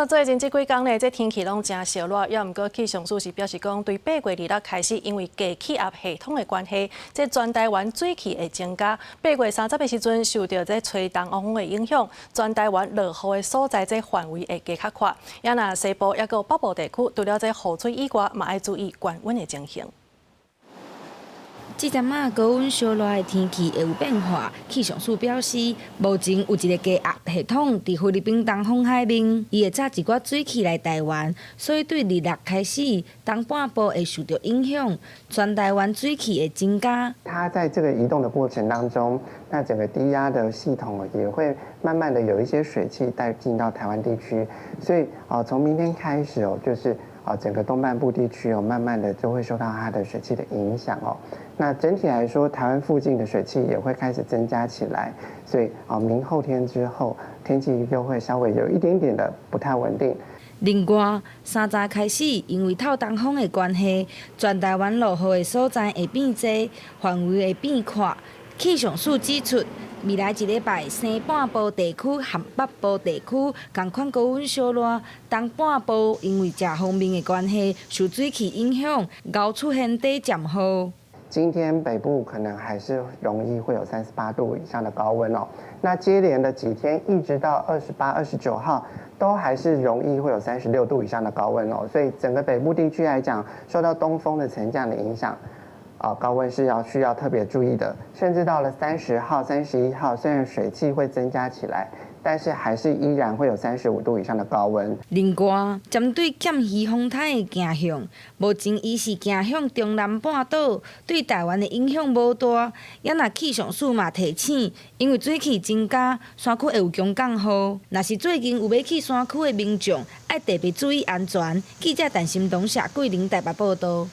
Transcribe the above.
最近这几天呢，这天气拢真热热，也毋过气象署是表示讲，对8月2日开始，因为低气压系统的关系，这全台湾水汽会增加。8月30的时阵，受到这吹东风的影响，全台湾落雨的所在这范围会加较宽。也若西部也有北部地区，除了这雨水以外，嘛要注意降温的情形。这阵仔高温烧热的天气会有变化，气象署表示，目前有一个低压系统伫菲律宾东方海面，伊会载一寡水汽来台湾，所以对2日开始，东半部会受到影响，全台湾水汽会增加。它在这个移动的过程当中，那整个低压的系统也会慢慢的有一些水汽带进到台湾地区，所以从明天开始就是整个东半部地区慢慢的就会受到它的水汽的影响那整体来说，台湾附近的水汽也会开始增加起来，所以明后天之后，天气又会稍微有一点点的不太稳定。另外，3早开始，因为透东风的关系，全台湾落雨的所在会变多，范围会变宽。气象署指出，未来1礼拜，西半部地区和北部地区同款高温烧热，东半部因为正方面的关系，受水汽影响，熬出现短暂雨。今天北部可能还是容易会有38度以上的高温那接连的几天，一直到28、29号，都还是容易会有36度以上的高温所以整个北部地区来讲，受到东风的沉降的影响，高温是需要特别注意的。甚至到了30号、31号，虽然水汽会增加起来，但是还是依然会有35度以上的高温。另外，针对减雨风台的行向，目前伊是行向中南半岛，对台湾的影响无大。也若气象署嘛提醒，因为水汽增加，山区会有强降雨。若是最近有要去山区的民众，要特别注意安全。记者陈心东、谢桂玲台北报道。